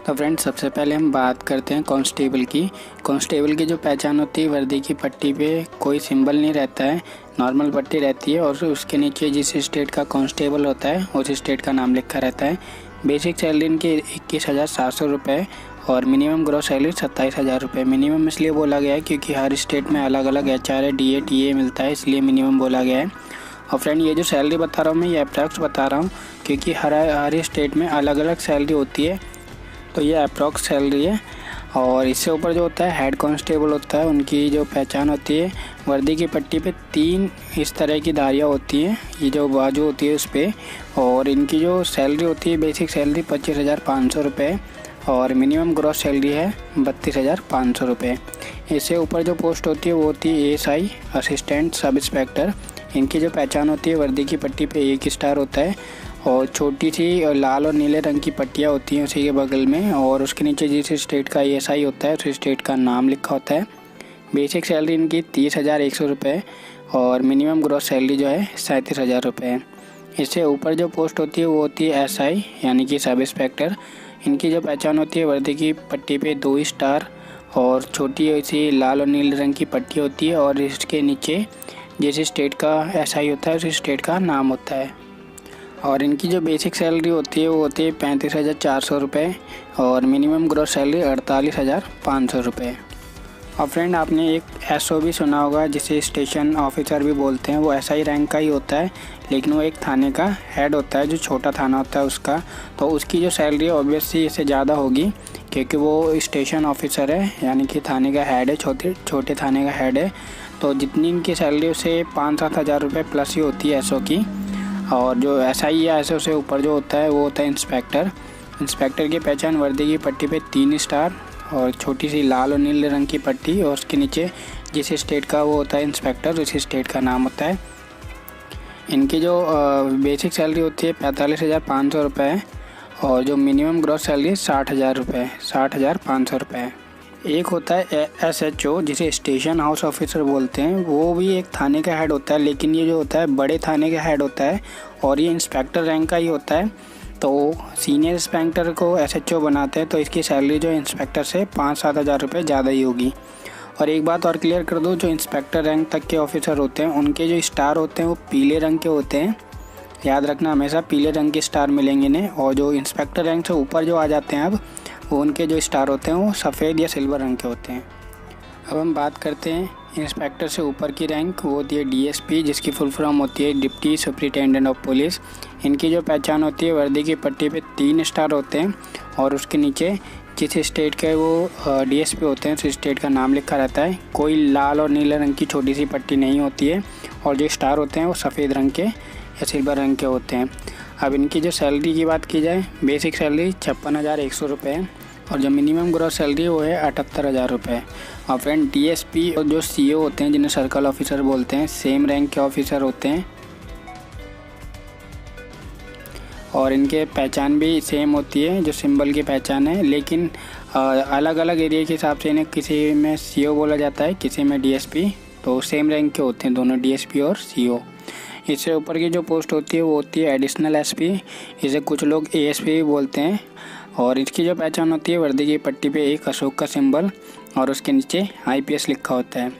तो फ्रेंड्स, सबसे पहले हम बात करते हैं कांस्टेबल की। कांस्टेबल की जो पहचान होती है, वर्दी की पट्टी पे कोई सिंबल नहीं रहता है, नॉर्मल पट्टी रहती है और उसके नीचे जिस स्टेट का कांस्टेबल होता है उस स्टेट का नाम लिखा रहता है। बेसिक सैलरी इनकी 21,700 रुपये और मिनिमम ग्रॉस सैलरी 27,000 रुपये। मिनिमम इसलिए बोला गया है क्योंकि हर स्टेट में अलग अलग HR है, DA TA मिलता है, इसलिए मिनिमम बोला गया है। और फ्रेंड, ये जो सैलरी बता रहा हूँ मैं, ये अप्रॉक्स बता रहा हूँ क्योंकि हर स्टेट में अलग अलग सैलरी होती है, तो ये अप्रॉक्स सैलरी है। और इससे ऊपर जो होता है हेड कांस्टेबल होता है, उनकी जो पहचान होती है, वर्दी की पट्टी पे 3 इस तरह की धारियाँ होती हैं, ये जो बाजू होती है उस पर। और इनकी जो सैलरी होती है, बेसिक सैलरी 25,500 रुपये और मिनिमम ग्रॉस सैलरी है 32,500 रुपये। इससे ऊपर जो पोस्ट होती है वो होती है ASI, असिस्टेंट सब इंस्पेक्टर। इनकी जो पहचान होती है, वर्दी की पट्टी पे 1 स्टार होता है और छोटी सी लाल और नीले रंग की पट्टियाँ होती हैं उसी के बगल में, और उसके नीचे जिस स्टेट का ASI होता है उस स्टेट का नाम लिखा होता है। बेसिक सैलरी इनकी 30,100 रुपये और मिनिमम ग्रॉस सैलरी जो है 37,000 रुपये है। इससे ऊपर जो पोस्ट होती है वो होती है SI यानी कि सब इंस्पेक्टर। इनकी जो पहचान होती है, वर्दी की पट्टी पे 2 स्टार और छोटी सी लाल और नीले रंग की पट्टी होती है और इसके नीचे जिस स्टेट का SI होता है उस स्टेट का नाम होता है। और इनकी जो बेसिक सैलरी होती है वो होती है 35,400 रुपये और मिनिमम ग्रॉस सैलरी 48,500 रुपये। और फ्रेंड, आपने एक SOB सुना होगा जिसे स्टेशन ऑफिसर भी बोलते हैं। वो SI रैंक का ही होता है, लेकिन वो एक थाने का हेड होता है, जो छोटा थाना होता है उसका। तो उसकी जो सैलरी है ऑब्वियसली इससे ज़्यादा होगी क्योंकि वो स्टेशन ऑफिसर है, यानी कि थाने का हेड है, छोटे थाने का हेड है। तो जितनी इनकी सैलरी उसे 5-7 हज़ार रुपये प्लस ही होती है SO की। और जो SI या SO से ऊपर जो होता है वो होता है इंस्पेक्टर। इंस्पेक्टर की पहचान, वर्दी की पट्टी पे 3 स्टार और छोटी सी लाल और नीले रंग की पट्टी और उसके नीचे जिस स्टेट का वो होता है इंस्पेक्टर, उस स्टेट का नाम होता है। इनकी जो बेसिक सैलरी होती है 45,500 रुपये है और जो मिनिमम ग्रॉस सैलरी है 60,000 रुपये, 60,500 रुपये है। एक होता है SHO जिसे स्टेशन हाउस ऑफिसर बोलते हैं। वो भी एक थाने का हेड होता है, लेकिन ये जो होता है बड़े थाने का हेड होता है और ये इंस्पेक्टर रैंक का ही होता है। तो सीनियर इंस्पेक्टर को SHO बनाते हैं, तो इसकी सैलरी जो इंस्पेक्टर से 5-7 हज़ार रुपये ज़्यादा ही होगी। और एक बात और क्लियर कर दूँ, जो इंस्पेक्टर रैंक तक के ऑफिसर होते हैं उनके जो स्टार होते हैं वो पीले रंग के होते हैं। याद रखना, हमेशा पीले रंग के स्टार मिलेंगे इन्हें। और जो इंस्पेक्टर रैंक से ऊपर जो आ जाते हैं अब, वो उनके जो स्टार होते हैं वो सफ़ेद या सिल्वर रंग के होते हैं। अब हम बात करते हैं इंस्पेक्टर से ऊपर की रैंक, वो होती है DSP, जिसकी फुल फॉर्म होती है डिप्टी सुपरिटेंडेंट ऑफ पुलिस। इनकी जो पहचान होती है, वर्दी की पट्टी पे 3 स्टार होते हैं और उसके नीचे जिस स्टेट के वो DSP होते हैं उस स्टेट का नाम लिखा रहता है। कोई लाल और नीले रंग की छोटी सी पट्टी नहीं होती है और जो स्टार होते हैं वो सफ़ेद रंग के या सिल्वर रंग के होते हैं। अब इनकी जो सैलरी की बात की जाए, बेसिक सैलरी 56,100 रुपये है और जो मिनिमम ग्रॉस सैलरी वो है 78,000 रुपये। और फ्रेंड, DSP और जो CO होते हैं, जिन्हें सर्कल ऑफिसर बोलते हैं, सेम रैंक के ऑफिसर होते हैं और इनके पहचान भी सेम होती है, जो सिंबल की पहचान है। लेकिन अलग अलग एरिया के हिसाब से इन्हें किसी में CO बोला जाता है, किसी में DSP। तो सेम रैंक के होते हैं दोनों, DSP और CO। इससे ऊपर की जो पोस्ट होती है वो होती है एडिशनल SP, इसे कुछ लोग ASP भी बोलते हैं। और इसकी जो पहचान होती है, वर्दी की पट्टी पे एक अशोक का सिंबल और उसके नीचे IPS लिखा होता है।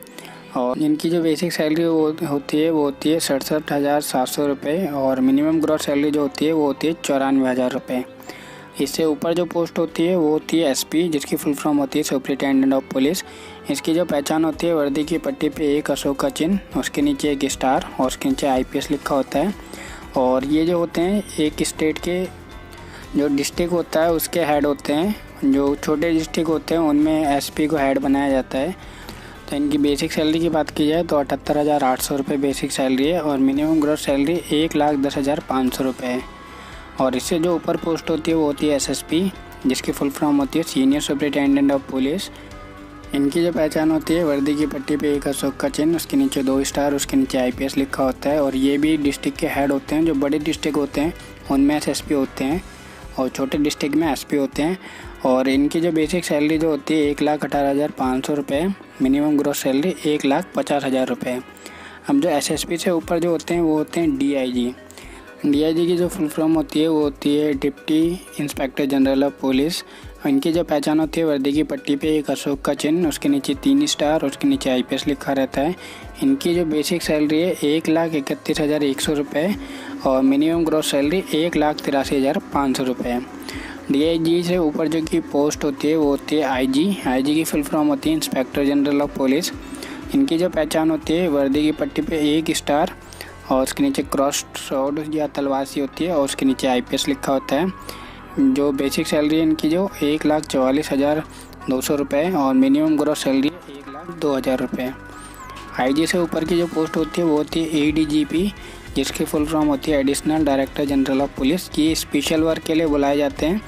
और इनकी जो बेसिक सैलरी होती है 67,700 रुपये और मिनिमम ग्रॉस सैलरी जो होती है वो होती है 94,000 रुपये। इससे ऊपर जो पोस्ट होती है वो होती है SP, जिसकी फुल फॉर्म होती है सुपरिटेंडेंट ऑफ पुलिस। इसकी जो पहचान होती है, वर्दी की पट्टी पे एक अशोक का चिन्ह, उसके नीचे एक स्टार और उसके नीचे IPS लिखा होता है। और ये जो होते हैं एक स्टेट के जो डिस्ट्रिक्ट होता है उसके हेड होते हैं। जो छोटे डिस्ट्रिक्ट होते हैं उनमें SP को हेड बनाया जाता है। तो इनकी बेसिक सैलरी की बात की जाए तो 78,800 रुपये बेसिक सैलरी है और मिनिमम ग्रॉस सैलरी 1,10,500 रुपये है। और इससे जो ऊपर पोस्ट होती है वो होती है SSP, जिसकी फुल फॉर्म होती है सीनियर सुपरिटेंडेंट ऑफ पुलिस। इनकी जो पहचान होती है, वर्दी की पट्टी पे एक अशोक का चिन्ह, उसके नीचे 2 स्टार, उसके नीचे IPS लिखा होता है। और ये भी डिस्ट्रिक्ट के हेड होते हैं। जो बड़े डिस्ट्रिक्ट होते हैं उनमें SSP होते हैं और छोटे डिस्ट्रिक्ट में SP होते हैं। और इनकी जो बेसिक सैलरी जो होती है 1,18,500 रुपये, मिनिमम ग्रॉस सैलरी 1,50,000 रुपये। अब जो SSP से ऊपर जो होते हैं वो होते हैं DIG। DIG की जो फुल फॉर्म होती है वो होती है deputy inspector general of police. इनकी जो पहचान होती है, वर्दी की पट्टी पे एक अशोक का चिन्ह, उसके नीचे 3 स्टार, उसके नीचे IPS लिखा रहता है। इनकी जो बेसिक सैलरी है 1,31,100 रुपये और मिनिमम ग्रॉस सैलरी 1,83,500 रुपये है। DIG से ऊपर जो की पोस्ट होती है वो होती है IG की फुल फॉर्म होती है इंस्पेक्टर जनरल ऑफ पुलिस। इनकी जो पहचान होती है, वर्दी की पट्टी पे 1 स्टार और उसके नीचे क्रॉस स्वॉर्ड या तलवार सी होती है और उसके नीचे IPS लिखा होता है। जो बेसिक सैलरी है इनकी जो 1,44,200 रुपये और मिनिमम ग्रॉस सैलरी 1,02,000 रुपये। IG से ऊपर की जो पोस्ट होती है वो होती है ADGP, जिसकी फुल फॉर्म होती है additional director general of police. ये स्पेशल वर्क के लिए बुलाए जाते हैं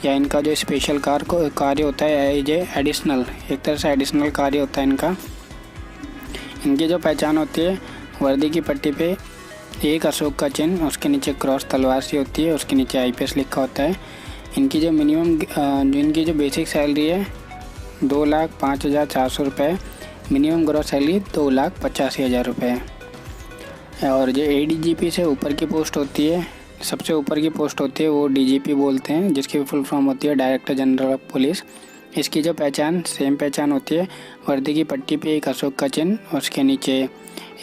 या इनका जो स्पेशल कार्य होता है एडिशनल, एक तरह से एडिशनल कार्य होता है इनका। इनकी जो पहचान होती है, वर्दी की पट्टी पे एक अशोक का चिन्ह, उसके नीचे क्रॉस तलवार सी होती है, उसके नीचे IPS लिखा होता है। इनकी जो इनकी जो बेसिक सैलरी है 2,05,400 रुपये, मिनिमम ग्रॉस सैलरी 2,85,000 रुपये। और जो ADGP से ऊपर की पोस्ट होती है, सबसे ऊपर की पोस्ट होती है वो DGP बोलते हैं, जिसकी फुल फॉर्म होती है डायरेक्टर जनरल ऑफ पुलिस। इसकी जो सेम पहचान होती है, वर्दी की पट्टी पे एक अशोक का चिन्ह, उसके नीचे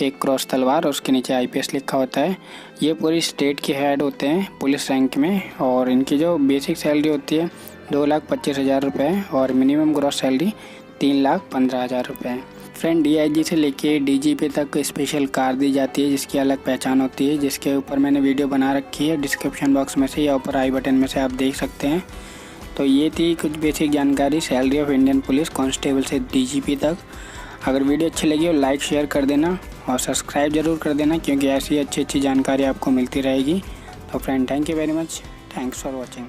एक क्रॉस तलवार, उसके नीचे IPS लिखा होता है। ये पूरी स्टेट के हेड होते हैं पुलिस रैंक में और इनकी जो बेसिक सैलरी होती है 2,25,000 रुपये और मिनिमम ग्रॉस सैलरी 3,15,000 रुपये। फ्रेंड, DIG से लेके DGP तक स्पेशल कार दी जाती है जिसकी अलग पहचान होती है, जिसके ऊपर मैंने वीडियो बना रखी है डिस्क्रिप्शन बॉक्स में से या ऊपर आई बटन में से आप देख सकते हैं। तो ये थी कुछ बेसिक जानकारी salary of Indian police constable से DGP तक। अगर वीडियो अच्छी लगी हो लाइक शेयर कर देना और सब्सक्राइब ज़रूर कर देना, क्योंकि ऐसी अच्छी जानकारी आपको मिलती रहेगी। तो friend, thank you very much, thanks for watching.